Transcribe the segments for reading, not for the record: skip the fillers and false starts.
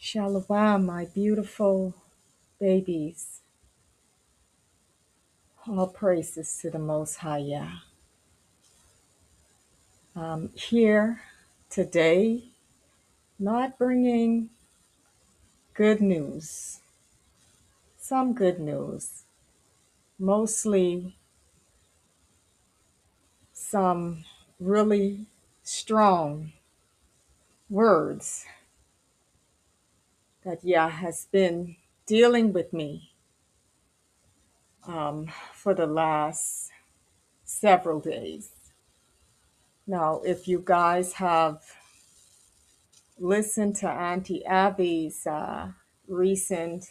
Shalom, my beautiful babies. All praises to the Most High Yah. Here today, not bringing good news, some good news, mostly some really strong words that Yah has been dealing with me for the last several days. Now, if you guys have listened to Auntie Abby's recent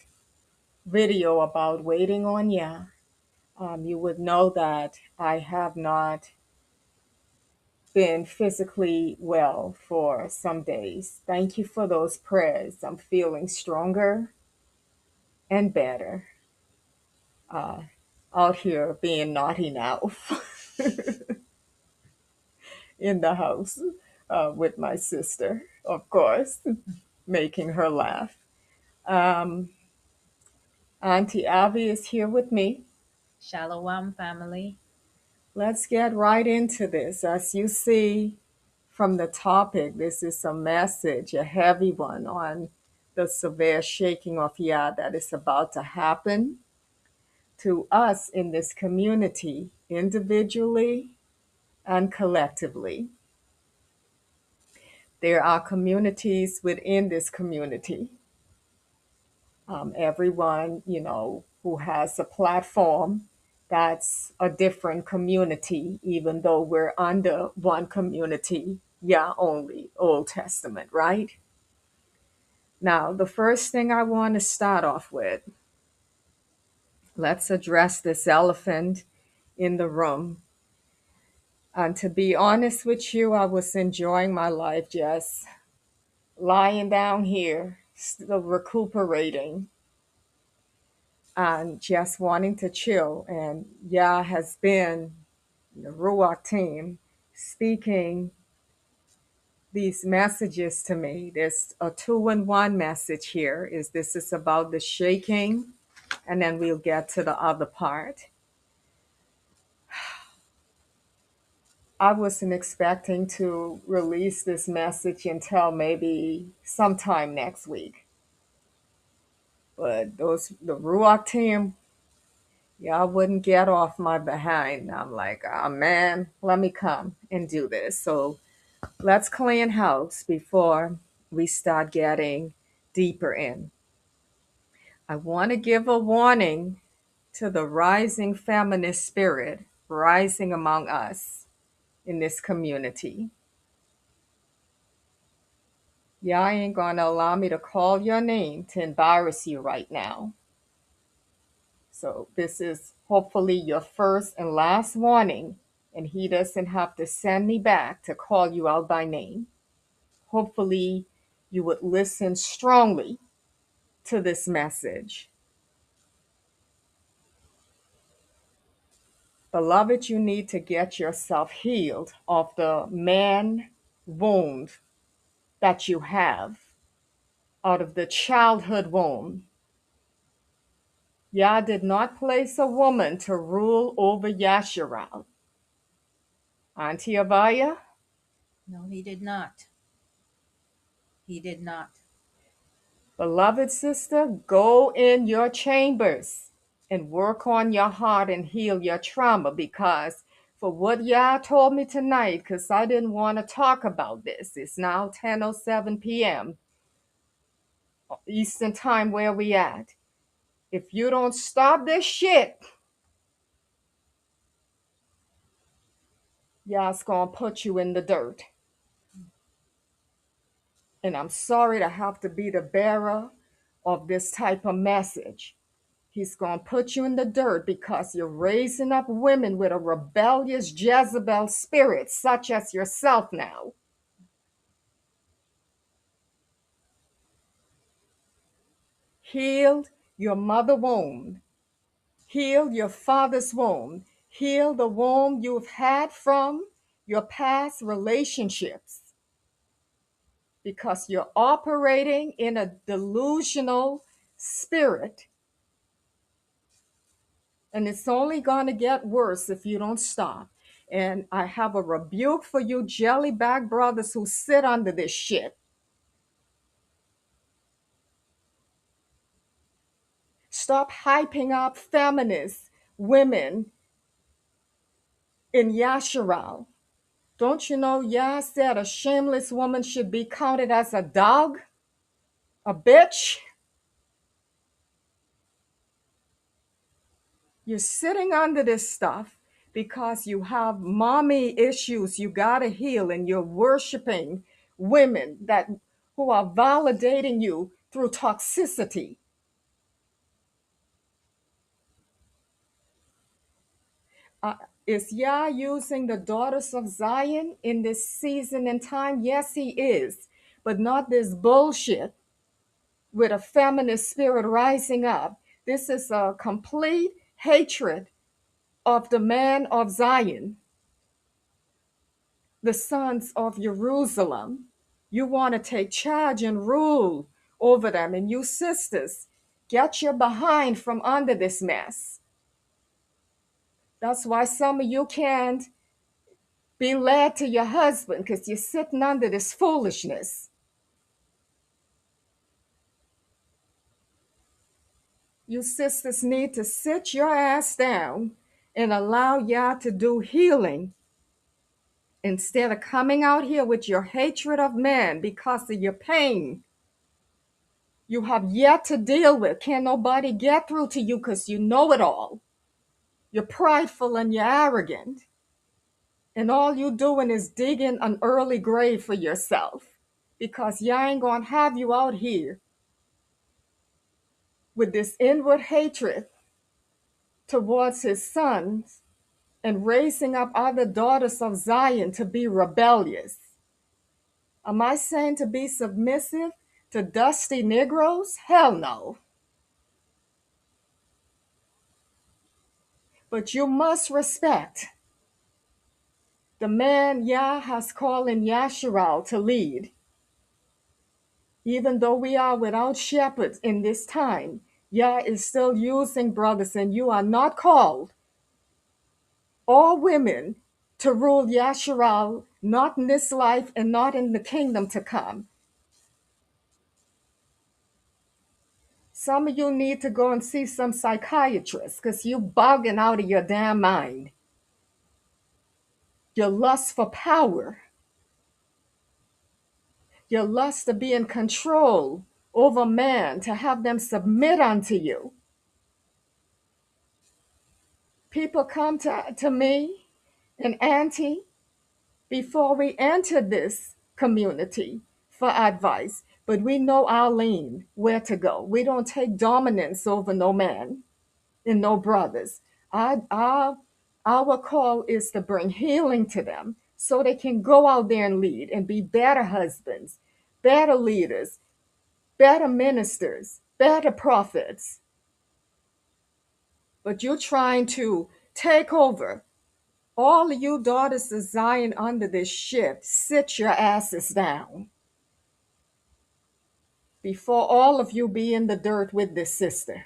video about waiting on Yah, you would know that I have not been physically well for some days. Thank you for those prayers. I'm feeling stronger and better out here being naughty now in the house with my sister, of course, making her laugh. Um, Auntie Abby is here with me. Shalom, family. Let's get right into this. As you see from the topic, this is a message, a heavy one, on the severe shaking of Yah that is about to happen to us in this community, individually and collectively. There are communities within this community. Everyone, who has a platform, that's a different community, even though we're under one community, yeah, only Old Testament, right? Now, the first thing I want to start off with, let's address this elephant in the room. And to be honest with you, I was enjoying my life just lying down here, still recuperating and just wanting to chill. And Yah has been, the Ruach team, speaking these messages to me. There's a 2-in-1 message here. This is about the shaking, and then we'll get to the other part. I wasn't expecting to release this message until maybe sometime next week. But the Ruach team, y'all wouldn't get off my behind. I'm like, oh man, let me come and do this. So let's clean house before we start getting deeper in. I want to give a warning to the rising feminist spirit rising among us in this community. Y'all ain't gonna allow me to call your name to embarrass you right now. So this is hopefully your first and last warning, and he doesn't have to send me back to call you out by name. Hopefully you would listen strongly to this message. Beloved, you need to get yourself healed of the man wound that you have, out of the childhood wound. Yah did not place a woman to rule over Yasharal. Auntie Abaya? No, he did not. He did not. Beloved sister, go in your chambers and work on your heart and heal your trauma, because for what Yah told me tonight, because I didn't want to talk about this, it's now 10:07 p.m. Eastern time where we at. If you don't stop this shit, Yah's gonna put you in the dirt. And I'm sorry to have to be the bearer of this type of message. He's going to put you in the dirt because you're raising up women with a rebellious Jezebel spirit, such as yourself now. Heal your mother womb. Heal your father's womb. Heal the womb you've had from your past relationships. because you're operating in a delusional spirit. And it's only going to get worse if you don't stop. And I have a rebuke for you jellyback brothers who sit under this shit. Stop hyping up feminist women in Yasharal. Don't you know Yah said a shameless woman should be counted as a dog? A bitch? You're sitting under this stuff because you have mommy issues you gotta heal, and you're worshiping women that who are validating you through toxicity. Uh, is Yah using the daughters of Zion in this season and time? Yes, he is, but not this bullshit with a feminist spirit rising up. This is a complete hatred of the man of Zion, the sons of Jerusalem. You want to take charge and rule over them. And you sisters, get your behind from under this mess. That's why some of you can't be led to your husband, because you're sitting under this foolishness. You sisters need to sit your ass down and allow Yah to do healing instead of coming out here with your hatred of men because of your pain you have yet to deal with. Can't nobody get through to you because you know it all. You're prideful and you're arrogant. And all you doing is digging an early grave for yourself, because Yah ain't gonna have you out here with this inward hatred towards his sons and raising up other daughters of Zion to be rebellious. Am I saying to be submissive to dusty Negroes? Hell no. But you must respect the man Yah has called in Yasharal to lead. Even though we are without shepherds in this time, Yah is still using brothers, and you are not called, all women, to rule Yasharal, not in this life and not in the kingdom to come. Some of you need to go and see some psychiatrist because you bugging out of your damn mind. Your lust for power, your lust to be in control over man, to have them submit unto you. People come to me and Auntie before we enter this community for advice, but we know our lane, where to go. We don't take dominance over no man and no brothers. Our call is to bring healing to them so they can go out there and lead and be better husbands, better leaders, better ministers, better prophets. But you're trying to take over. All of you daughters of Zion under this ship, sit your asses down before all of you be in the dirt with this sister.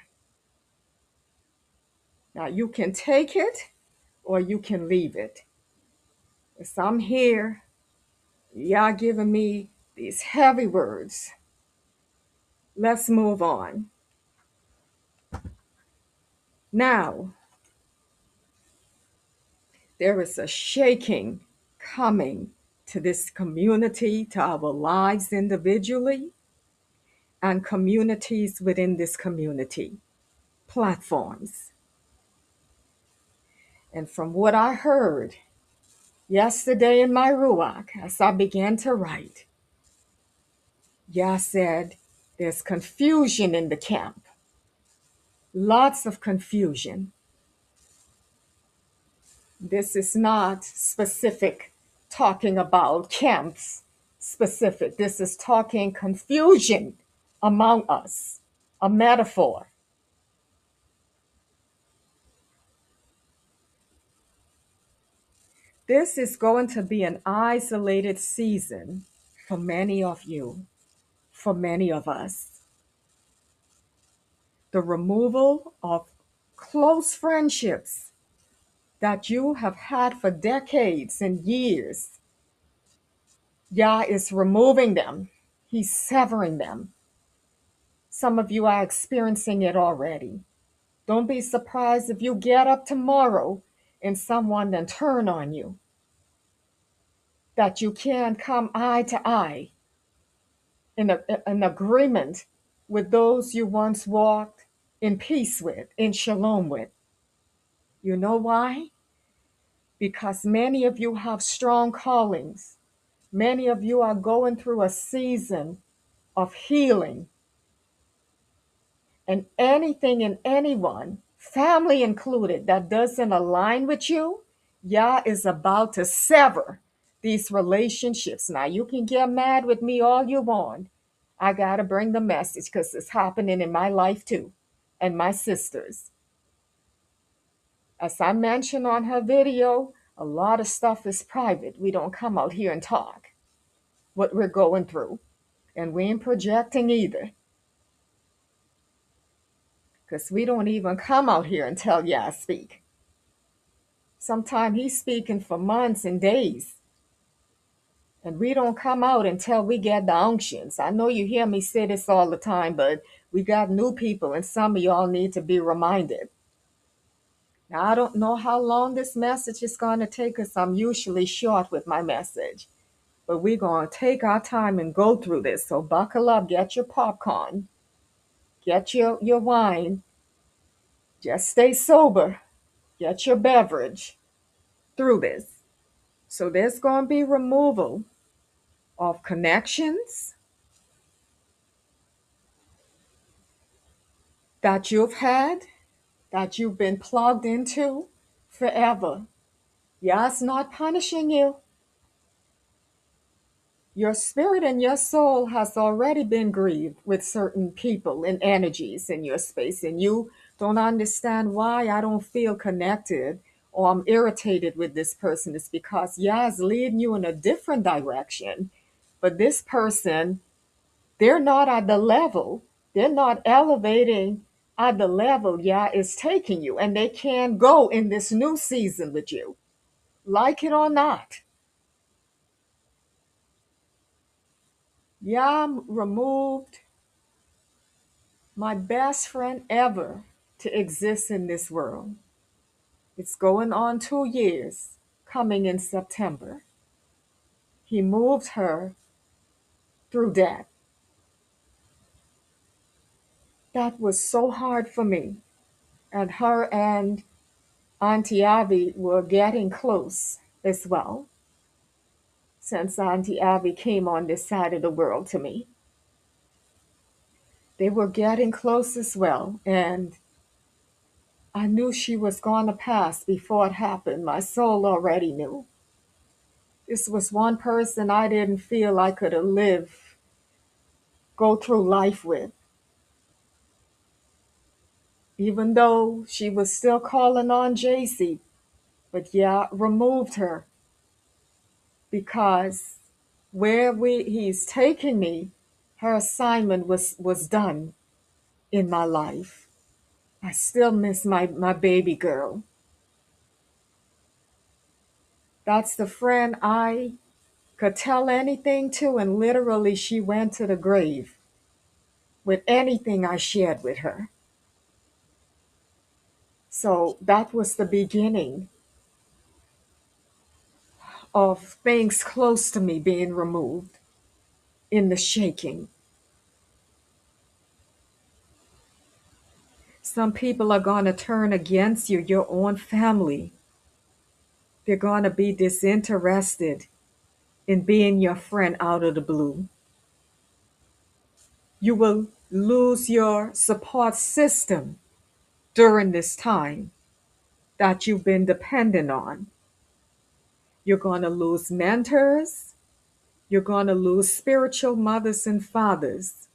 Now you can take it or you can leave it. As I'm here, y'all giving me these heavy words. Let's move on. Now, there is a shaking coming to this community, to our lives individually, and communities within this community, platforms. And from what I heard yesterday in my Ruach, as I began to write, Yah said, there's confusion in the camp. Lots of confusion. This is not specific talking about camps specific. This is talking confusion among us, a metaphor. This is going to be an isolated season for many of you, for many of us. The removal of close friendships that you have had for decades and years. Yah is removing them. He's severing them. Some of you are experiencing it already. Don't be surprised if you get up tomorrow and someone then turn on you. That you can't come eye to eye in an agreement with those you once walked in peace with, in shalom with. You know why? Because many of you have strong callings. Many of you are going through a season of healing. And anything and anyone, family included, that doesn't align with you, Yah is about to sever these relationships. Now, you can get mad with me all you want. I got to bring the message because it's happening in my life too, and my sisters. As I mentioned on her video, a lot of stuff is private. We don't come out here and talk what we're going through. And we ain't projecting either. Because we don't even come out here and tell Yah speak. Sometimes he's speaking for months and days. And we don't come out until we get the unctions. I know you hear me say this all the time, but we got new people, and some of y'all need to be reminded. Now, I don't know how long this message is going to take us. I'm usually short with my message. But we're going to take our time and go through this. So buckle up, get your popcorn, get your wine, just stay sober, get your beverage through this. So there's going to be removal of connections that you've had, that you've been plugged into forever. Yah's not punishing you. Your spirit and your soul has already been grieved with certain people and energies in your space, and you don't understand why I don't feel connected or I'm irritated with this person. It's because Yah is leading you in a different direction. But this person, they're not at the level, they're not elevating at the level Yah is taking you, and they can't go in this new season with you, like it or not. Yah removed my best friend ever to exist in this world. It's going on 2 years, coming in September. He moved her through death. That was so hard for me. And her and Auntie Abby were getting close as well, since Auntie Abby came on this side of the world to me. They were getting close as well, and I knew she was going to pass before it happened. My soul already knew. This was one person I didn't feel I could have lived, go through life with. Even though she was still calling on JC, but Yah removed her because where he's taking me, her assignment was done in my life. I still miss my baby girl. That's the friend I could tell anything to, and literally she went to the grave with anything I shared with her. So that was the beginning of things close to me being removed in the shaking. Some people are going to turn against you, your own family. They're going to be disinterested in being your friend out of the blue. You will lose your support system during this time that you've been dependent on. You're going to lose mentors. You're going to lose spiritual mothers and fathers.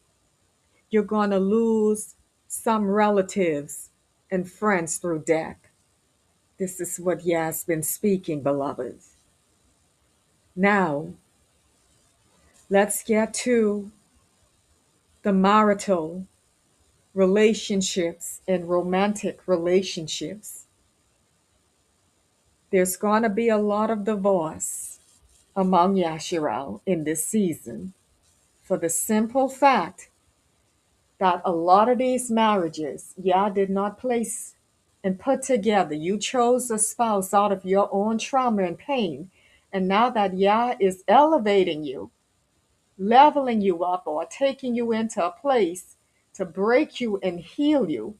You're going to lose some relatives and friends through death. This is what Yah's been speaking, beloved. Now, Let's get to the marital relationships and romantic relationships. There's going to be a lot of divorce among Yashiral in this season for the simple fact that a lot of these marriages, Yah did not place and put together. You chose a spouse out of your own trauma and pain. And now that Yah is elevating you, leveling you up, or taking you into a place to break you and heal you,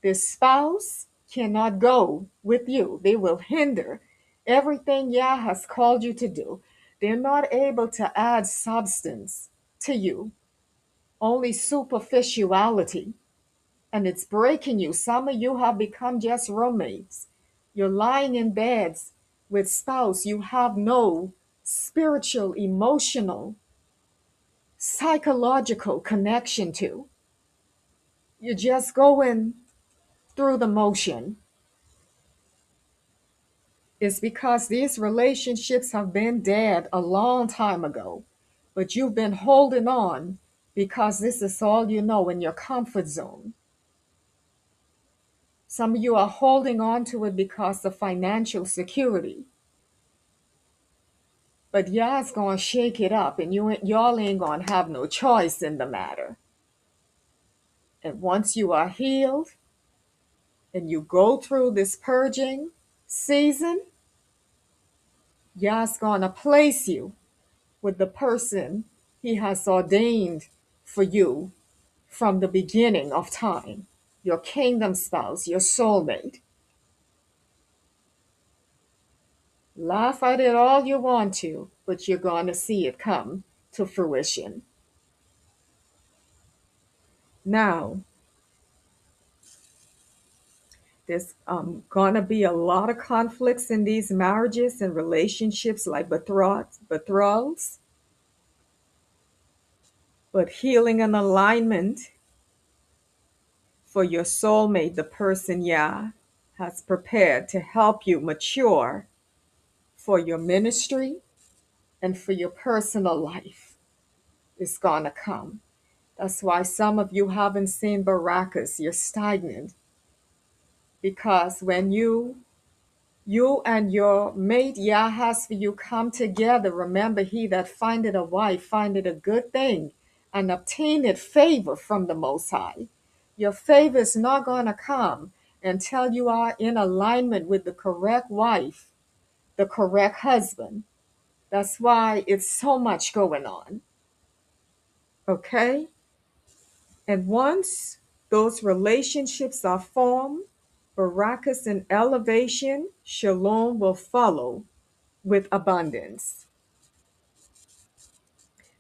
this spouse cannot go with you. They will hinder everything Yah has called you to do. They're not able to add substance to you, only superficiality. And it's breaking you. Some of you have become just roommates. You're lying in beds with spouse you have no spiritual, emotional, psychological connection to. You're just going through the motion. It's because these relationships have been dead a long time ago, but you've been holding on because this is all you know in your comfort zone. Some of you are holding on to it because of financial security. But Yah's going to shake it up, and y'all ain't going to have no choice in the matter. And once you are healed and you go through this purging season, Yah's going to place you with the person He has ordained for you from the beginning of time, your kingdom spouse, your soulmate. Laugh at it all you want to, but you're going to see it come to fruition. Now, there's going to be a lot of conflicts in these marriages and relationships, like betrothals, but healing and alignment for your soulmate, the person Yah has prepared to help you mature for your ministry and for your personal life, is going to come. That's why some of you haven't seen Barakas. You're stagnant. Because when you and your mate Yah has for you come together, remember, he that findeth a wife findeth a good thing and obtaineth favor from the Most High. Your favor is not going to come until you are in alignment with the correct wife, the correct husband. That's why it's so much going on. Okay? And once those relationships are formed, Barakas and elevation, shalom will follow with abundance.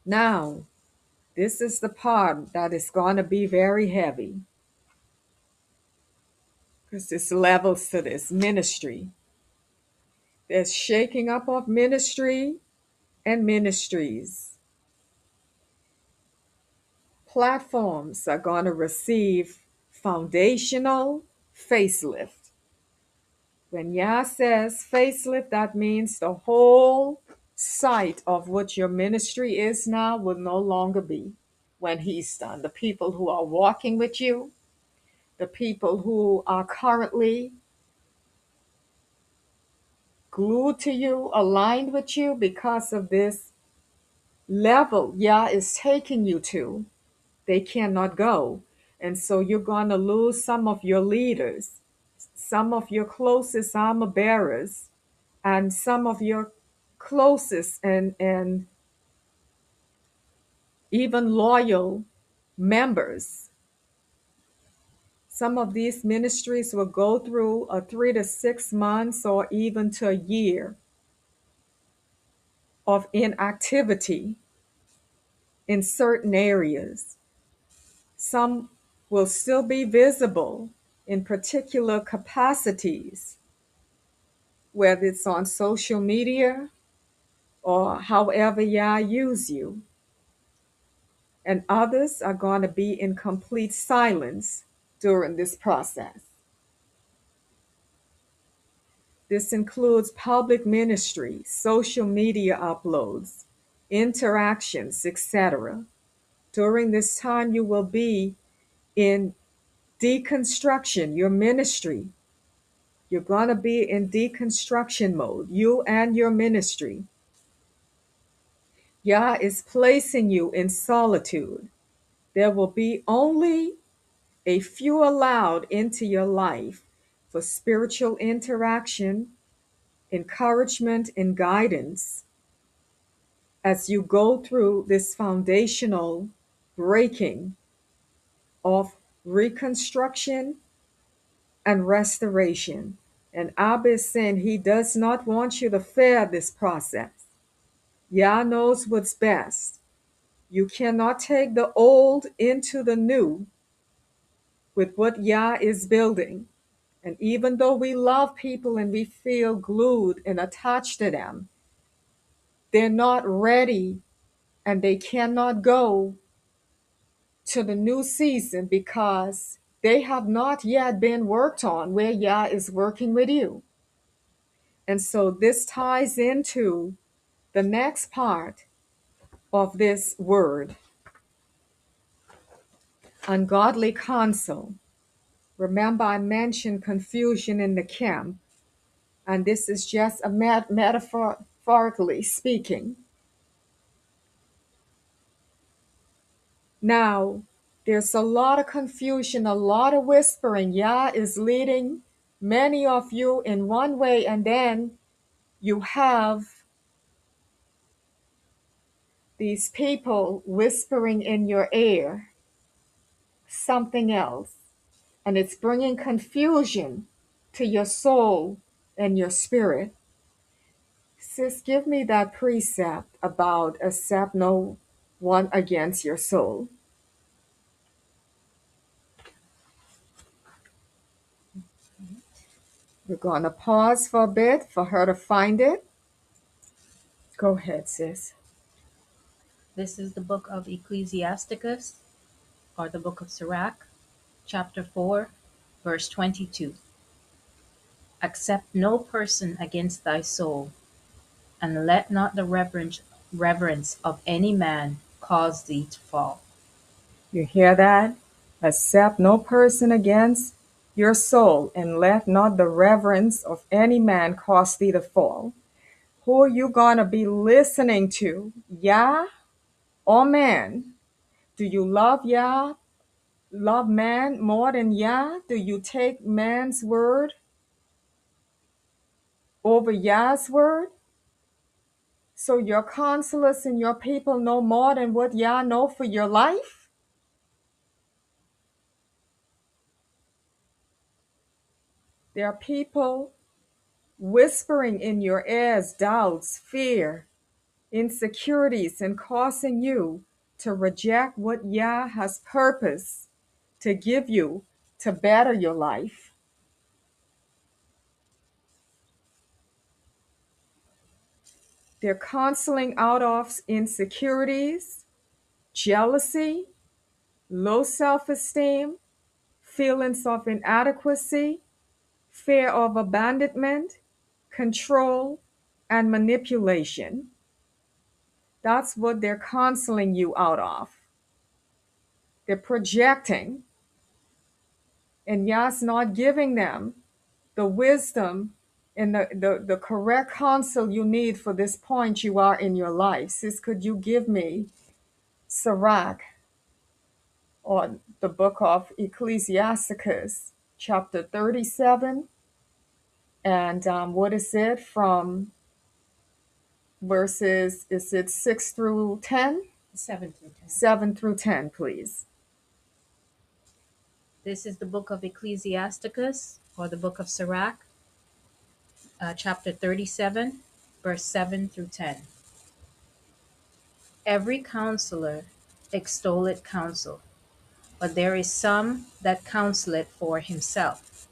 Now, this is the part that is going to be very heavy, because there's levels to this ministry. There's shaking up of ministry and ministries. Platforms are going to receive foundational facelift. When Yah says facelift, that means the whole site of what your ministry is now will no longer be when He's done. The people who are walking with you, the people who are currently glued to you, aligned with you because of this level Yah is taking you to, they cannot go. And so you're going to lose some of your leaders, some of your closest armor bearers, and some of your closest and even loyal members. Some of these ministries will go through a 3 to 6 months or even to a year of inactivity in certain areas. Some will still be visible in particular capacities, whether it's on social media or however Yah use you. And others are going to be in complete silence during this process. This includes public ministry, social media uploads, interactions, etc. During this time, you will be in deconstruction, your ministry. You're going to be in deconstruction mode, you and your ministry. Yah is placing you in solitude. There will be only a few allowed into your life for spiritual interaction, encouragement, and guidance as you go through this foundational breaking of reconstruction and restoration. And Abba is saying he does not want you to fear this process. Yah knows what's best. You cannot take the old into the new with what Yah is building. And even though we love people and we feel glued and attached to them, they're not ready and they cannot go to the new season because they have not yet been worked on where Yah is working with you. And so this ties into the next part of this word, ungodly counsel. Remember, I mentioned confusion in the camp, and this is just a metaphorically speaking. Now, there's a lot of confusion, a lot of whispering. Yah is leading many of you in one way, and then you have these people whispering in your ear something else, and it's bringing confusion to your soul and your spirit. Sis, give me that precept about accept no one against your soul. We're going to pause for a bit for her to find it. Go ahead, sis. This is the book of Ecclesiasticus, or the book of Sirach, chapter 4, verse 22. Accept no person against thy soul, and let not the reverence of any man cause thee to fall. You hear that? Accept no person against your soul, and let not the reverence of any man cause thee to fall. Who are you going to be listening to? Yah or man? Do you love Yah, love man more than Yah? Do you take man's word over Yah's word? So your counselors and your people know more than what Yah know for your life? There are people whispering in your ears doubts, fear, insecurities, and causing you to reject what Yah has purposed to give you to better your life. They're counseling out of insecurities, jealousy, low self-esteem, feelings of inadequacy, fear of abandonment, control, and manipulation. That's what they're counseling you out of. They're projecting, and Yah's not giving them the wisdom and the correct counsel you need for this point you are in your life. Sis, could you give me Sirach, or the book of Ecclesiasticus, chapter 37, and what is it from verses, is it 6 through 10? 7 through 10. 7 through 10, please. This is the book of Ecclesiasticus, or the book of Sirach, chapter 37, verse 7 through 10. Every counselor extolleth counsel, but there is some that counseleth for himself.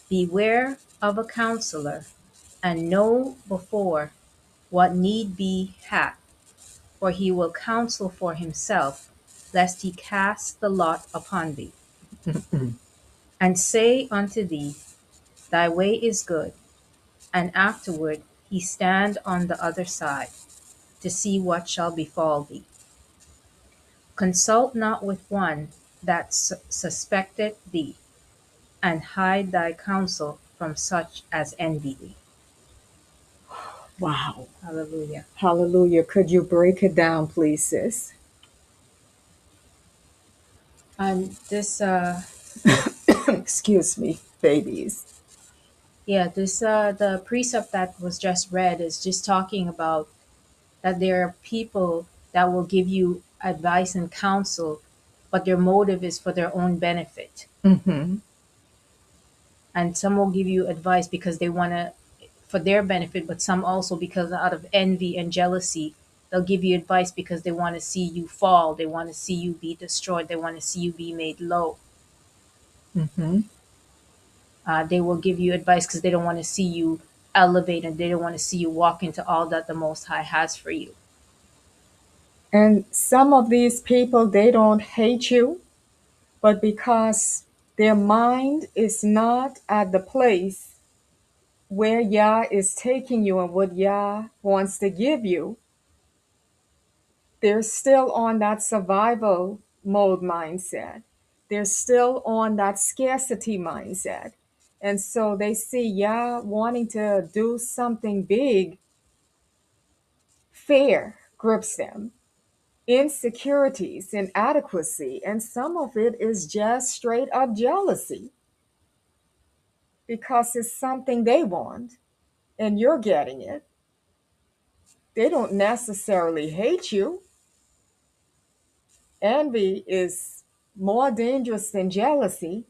Beware of a counselor, and know before what need be hath, for he will counsel for himself, lest he cast the lot upon thee. And say unto thee, Thy way is good, and afterward he stand on the other side. to see what shall befall thee. Consult not with one that suspecteth thee, and hide thy counsel from such as envy thee. Wow. Hallelujah. Hallelujah. Could you break it down, please, sis? And this, Excuse me, babies. yeah, this, the precept that was just read is just talking about that there are people that will give you advice and counsel, but their motive is for their own benefit. Mm-hmm. And some will give you advice because they want to, for their benefit, but some also because out of envy and jealousy, they'll give you advice because they want to see you fall, they want to see you be destroyed, they want to see you be made low. Mm-hmm. They will give you advice because they don't want to see you elevate, and they don't want to see you walk into all that the Most High has for you. And some of these people, they don't hate you, but because their mind is not at the place where Yah is taking you and what Yah wants to give you, they're still on that survival mode mindset. They're still on that scarcity mindset. And so they see Yah wanting to do something big, fear grips them, insecurities, inadequacy, and some of it is just straight up jealousy because it's something they want and you're getting it. They don't necessarily hate you. Envy is more dangerous than jealousy.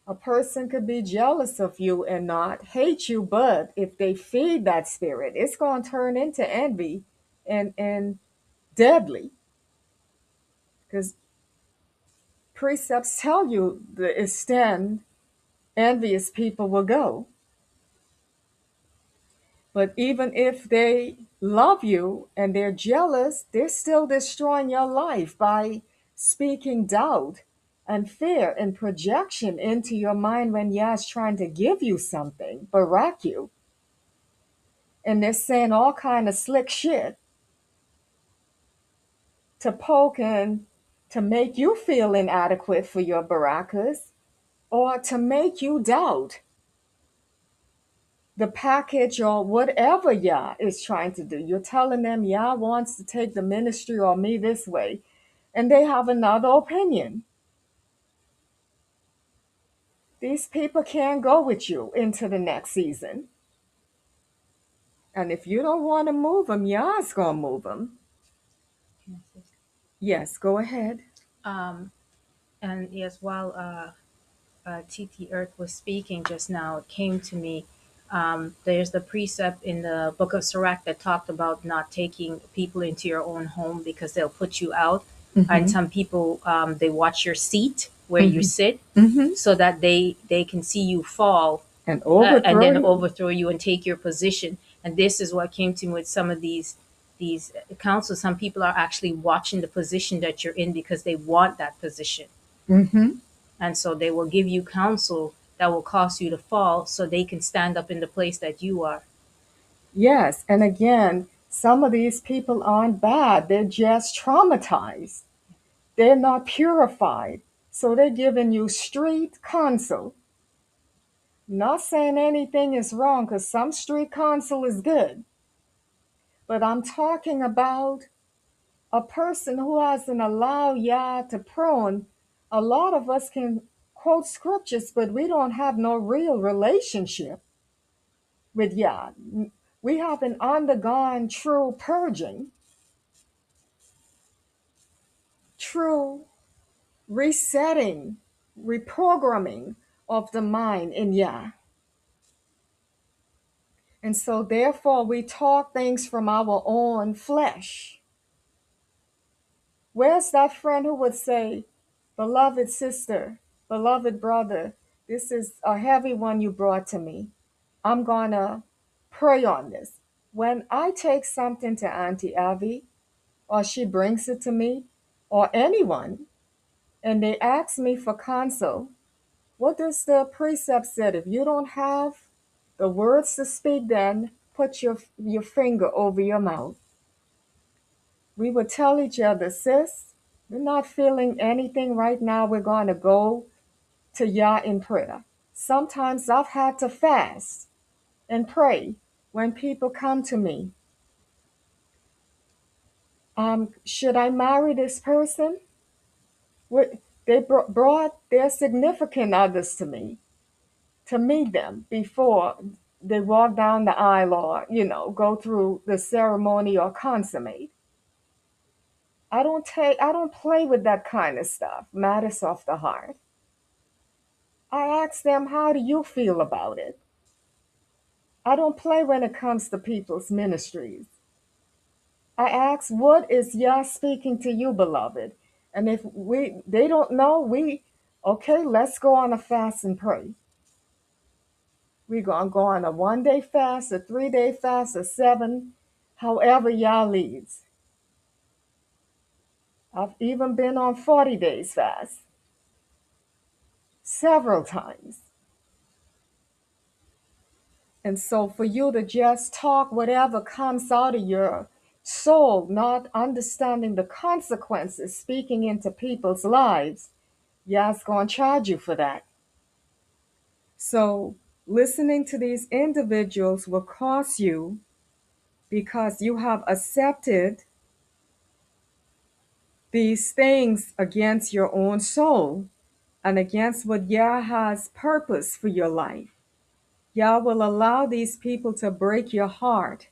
A person could be jealous of you and not hate you, but if they feed that spirit, it's going to turn into envy and deadly. Because precepts tell you the extent envious people will go. But even if they love you and they're jealous, they're still destroying your life by speaking doubt and fear and projection into your mind when Yah's trying to give you something, barack you. And they're saying all kind of slick shit to poke and to make you feel inadequate for your barakas or to make you doubt the package or whatever Yah is trying to do. You're telling them Yah wants to take the ministry or me this way, and they have another opinion. These people can't go with you into the next season. And if you don't want to move them, Yah's going to move them. Yes, go ahead. Um, and yes, while TT Earth was speaking just now, it came to me. There's the precept in the book of Sirach that talked about not taking people into your own home because they'll put you out. And Mm-hmm. some people, they watch your seat where you Mm-hmm. sit Mm-hmm. so that they can see you fall, And and overthrow then you. overthrow you and take your position. And this is what came to me with some of these councils. Some people are actually watching the position that you're in because they want that position. Mm-hmm. And so they will give you counsel that will cause you to fall so they can stand up in the place that you are. Yes, and again, some of these people aren't bad. They're just traumatized. They're not purified. So they're giving you street counsel. Not saying anything is wrong because some street counsel is good. But I'm talking about a person who hasn't allowed Yah to prune. A lot of us can quote scriptures, but we don't have no real relationship with Yah. We haven't undergone true purging, true resetting, reprogramming of the mind in Yah. And so, therefore, we talk things from our own flesh. Where's that friend who would say, beloved sister, beloved brother, this is a heavy one you brought to me. I'm going to pray on this. When I take something to Auntie Abby, or she brings it to me, or anyone, and they ask me for counsel, what does the precept say? If you don't have the words to speak, then put your finger over your mouth. We would tell each other, sis, we're not feeling anything right now. We're going to go to Yah in prayer. Sometimes I've had to fast and pray when people come to me. Should I marry this person? They brought their significant others to meet them before they walk down the aisle or, go through the ceremony or consummate. I don't play with that kind of stuff, matters of the heart. I ask them, how do you feel about it? I don't play when it comes to people's ministries. I ask, what is Yah speaking to you, beloved? And if they don't know, okay, let's go on a fast and pray. We're going to go on a 1-day fast, a 3-day fast, a 7, however Yah leads. I've even been on 40 days fast several times. And so for you to just talk whatever comes out of your soul, not understanding the consequences, speaking into people's lives, Yah's going to charge you for that. So listening to these individuals will cost you because you have accepted these things against your own soul and against what Yah has purpose for your life. Yah will allow these people to break your heart.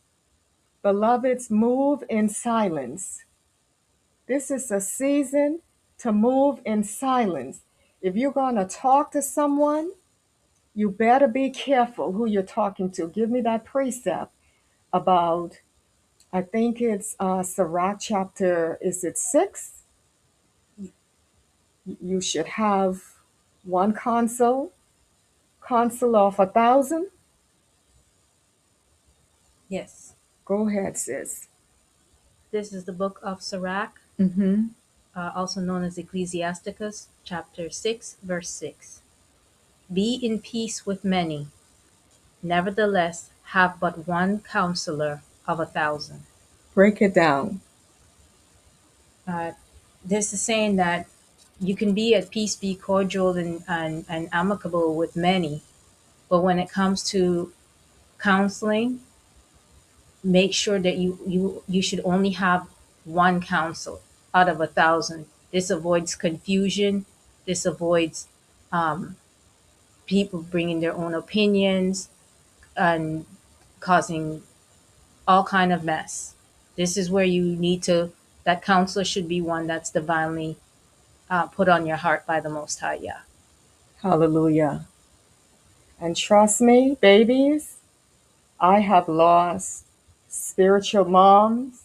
Beloveds, move in silence. This is a season to move in silence. If you're going to talk to someone, you better be careful who you're talking to. Give me that precept about, I think it's Sirach chapter, is it 6? You should have one counsel of 1,000. Yes. Go ahead, sis. This is the book of Sirach, Mm-hmm. also known as Ecclesiasticus, chapter 6, verse 6. Be in peace with many, nevertheless have but one counselor of 1,000. Break it down. Uh, this is saying that you can be at peace, be cordial and amicable with many, but when it comes to counseling, make sure that you should only have one counsel out of 1,000. This avoids confusion. This avoids um, people bringing their own opinions and causing all kind of mess. This is where you need to. That counselor should be one that's divinely put on your heart by the Most High. Yeah. Hallelujah. And trust me, babies, I have lost spiritual moms.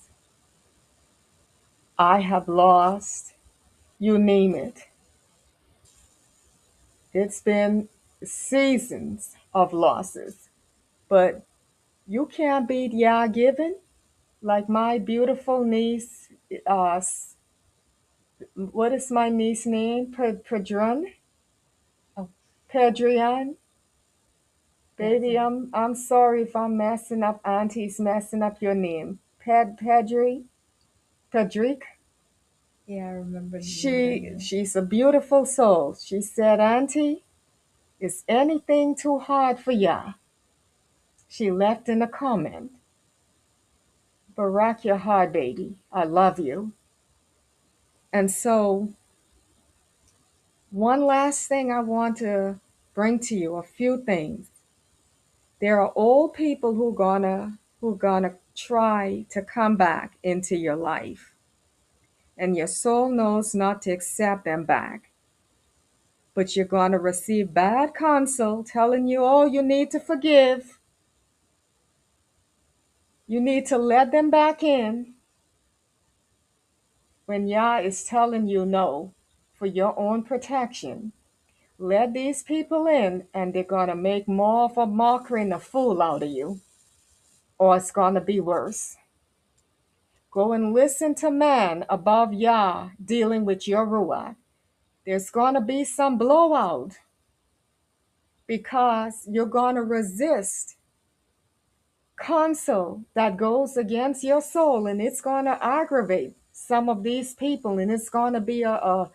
I have lost, you name it. It's been seasons of losses. But you can't beat Yah given. Like my beautiful niece, what is my niece name? Pedron? Oh, Pedrian? yes. Baby, I'm sorry if I'm messing up, auntie's messing up your name. Pedrick? Yeah, I remember you. She's a beautiful soul. She said, Auntie, is anything too hard for ya? She left in a comment. Barak your heart, baby. I love you. And so, one last thing I want to bring to you, a few things. There are old people who gonna try to come back into your life. And your soul knows not to accept them back. But you're gonna receive bad counsel telling you, oh, you need to forgive. You need to let them back in when Yah is telling you no for your own protection. Let these people in and they're going to make more of a mockery and a fool out of you, or it's going to be worse. Go and listen to man above Yah dealing with your Ruach. There's going to be some blowout because you're going to resist counsel that goes against your soul, and it's going to aggravate some of these people, and it's going to be a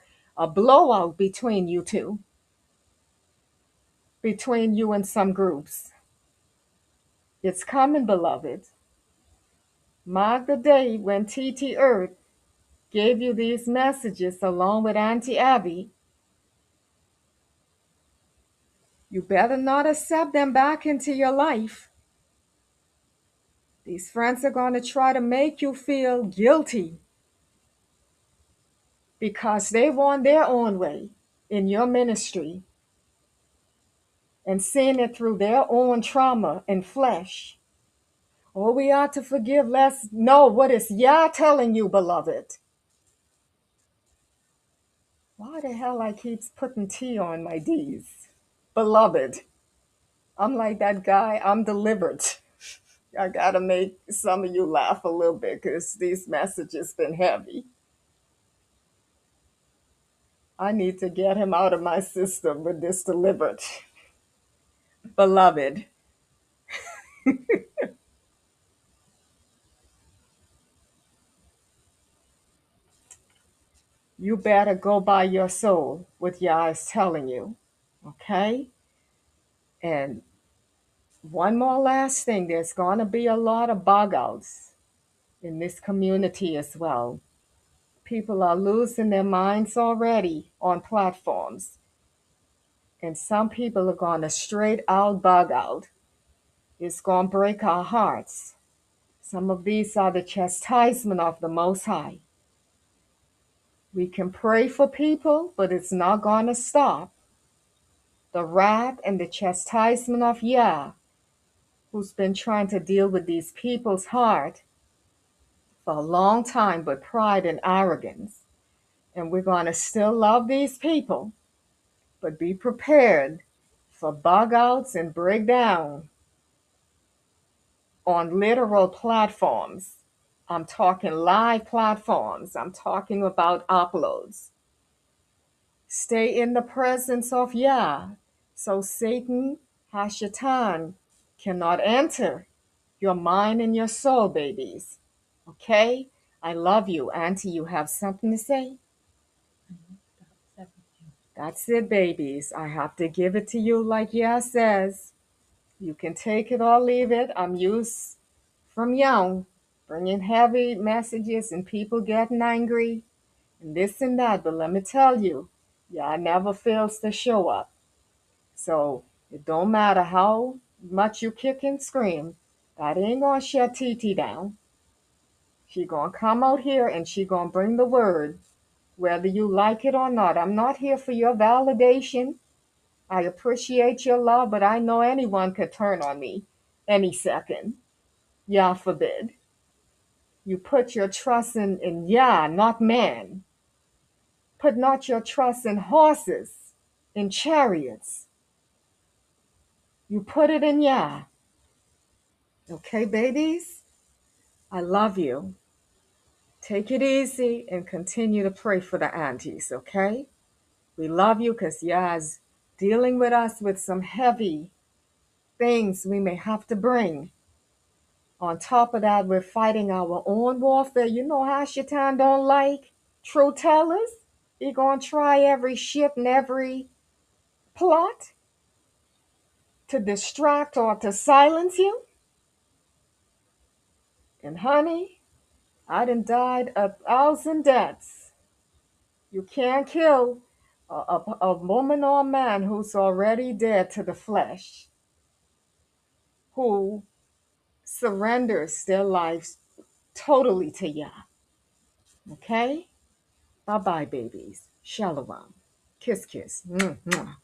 blowout between you two, between you and some groups. It's coming, beloved. Mark the day when TT Earth gave you these messages along with Auntie Abby. You better not accept them back into your life. These friends are going to try to make you feel guilty because they want their own way in your ministry and seeing it through their own trauma and flesh. Oh, we ought to forgive less. No, what is Yah telling you, beloved? Why the hell I keep putting T on my D's? Beloved, I'm like that guy. I'm delivered. I gotta make some of you laugh a little bit because these messages been heavy. I need to get him out of my system with this delivered. Beloved, you better go by your soul, what Yah is telling you. Okay? And one more last thing, there's gonna be a lot of bug outs in this community as well. People are losing their minds already on platforms. And some people are gonna straight out bug out. It's gonna break our hearts. Some of these are the chastisement of the Most High. We can pray for people, but it's not going to stop the wrath and the chastisement of Yah, who's been trying to deal with these people's heart for a long time, but pride and arrogance. And we're going to still love these people, but be prepared for bug outs and breakdown on literal platforms. I'm talking live platforms. I'm talking about uploads. Stay in the presence of Yah, so Satan, Hashatan, cannot enter your mind and your soul, babies. Okay? I love you. Auntie, you have something to say? That's it, babies. I have to give it to you like Yah says. You can take it or leave it. I'm used from young, bringing heavy messages and people getting angry and this and that. But let me tell you, Yah never fails to show up. So it don't matter how much you kick and scream, that ain't gonna shut TT down. She gonna come out here and she gonna bring the word, whether you like it or not. I'm not here for your validation. I appreciate your love, but I know anyone could turn on me any second. Yah forbid. You put your trust in Yah, not man. Put not your trust in horses, in chariots. You put it in Yah. Okay, babies? I love you. Take it easy and continue to pray for the aunties, okay? We love you because Yah's dealing with us with some heavy things we may have to bring. On top of that, we're fighting our own warfare. You know how Shaitan don't like truth tellers? He gonna try every shit and every plot to distract or to silence you. And honey, I done died 1,000 deaths. You can't kill a woman or a man who's already dead to the flesh, who surrenders their lives totally to Yah. Okay? Bye bye, babies. Shalom. Kiss, kiss. Mwah, mwah.